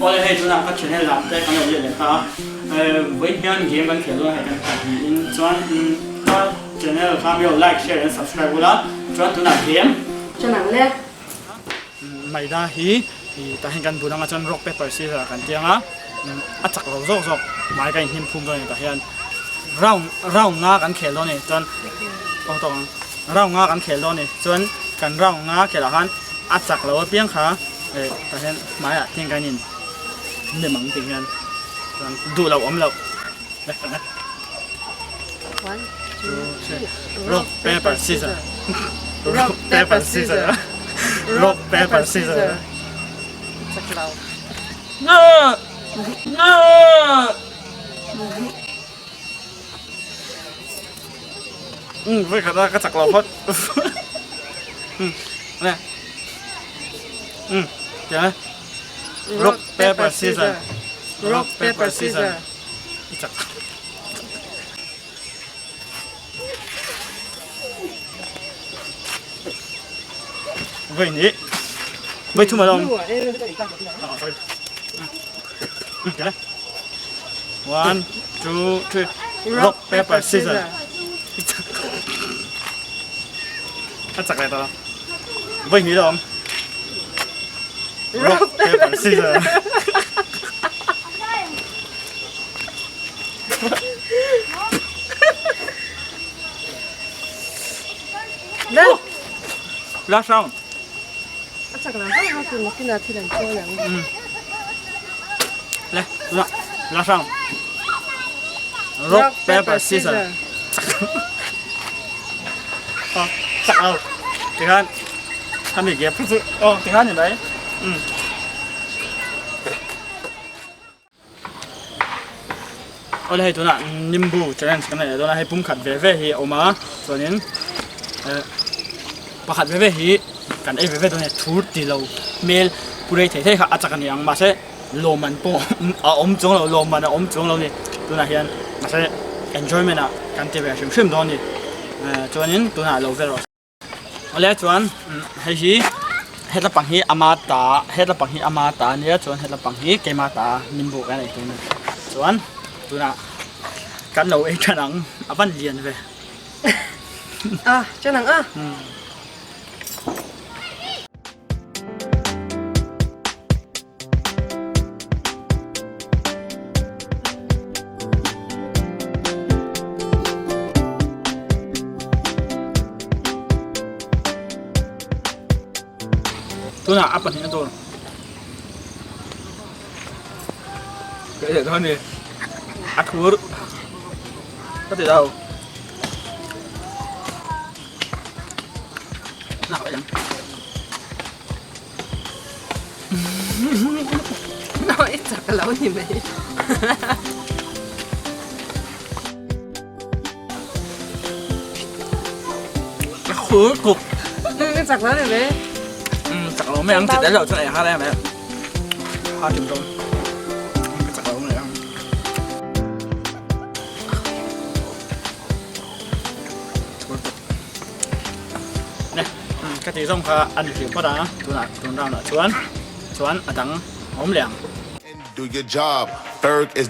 我哋係做哪個 channel 啦？即係講到嘢嚟嚇，為邊game 跟खेलो係跟睇，因轉個 channel 下面有 like share 跟 subscribe 㗎啦，轉做哪 game？做哪咧？咪得起，但係跟本來我轉 rock paper scissors 跟啲啊，จักเราโซกหมายกันหินภูมิตัวนี้แต่เห็นเรางากันखेลนี่จนตรงเรางากันखेลนี่จนกันเรางาखेลหันจักเราเพียงขาแต่เห็นหมายทิ้งกันนี่เนี่ยมันทิ้งกันจนดูเราเราเด็กนะ One, two, three. rock paper scissors rock paper scissors rock paper scissors จักเรา no no ไม่ขนาดก็จักเราเพราะเนี่ยเดี๋ยวนะ rock paper scissors rock paper scissors จักเว้ยนี่ไม่ทุ่มมาลงเดี๋ยวนะ one two three rock paper scissors จักอะไรต่อเว้ยนี่ลง rock paper scissors เร็ว 拉上 จักเราเขาคือมากินอาทิตย์ละตัวอย่าง来拉上 rock paper scissors 好จักเอา你看他们也不是哦你看你来我哋喺度啦，nimbu challenge 咁嚟到啦，喺半ขัดเว่ๆออกมาส่วนนี้ประขัดเว่ๆกันไอ้เว่ๆตัวนี้ทุบตีเราเมลผู้ใดเท่ๆค่ะอาจจะกันอย่างมาเช่โลมันปออมจงเราโลมันอมจงเรานี่ตัวนั้นเห็นมาเช่ enjoyment อ่ะกันเที่ยวชิมตัวนี้ส่วนนี้ตัวนั้นเราเวล我哋ส่วนให้ฮีเฮ็ดละปังฮีอามาตาเฮ็ดละปังฮีอามาตาเนี่ยส่วนเฮ็ดละปังฮีเกมาตาnimbuกันไอ้ตัวนี้ส่วนตัวน่ะกันเราเองจะหนังอาบันเรียนไปเจ้าหนังตัวน่ะอัปปะนี่ตัวเกิดจากนี้อัดหัวก็ติดเอาหนาวยังน้อยจักเรานี่ไหมหัวกรุบจักเรานี่ไหมจักเราไม่ยังติดได้หรอกจะไหนฮะได้ไหมฮะถึงตรงจักเราไม่ยังเนี่ยก็ตีส่งพาอันนี้พอดาตัวหนักตัวดาวหน่ะชวนอาตังหอมเหลี่ยม Do your job. Ferg is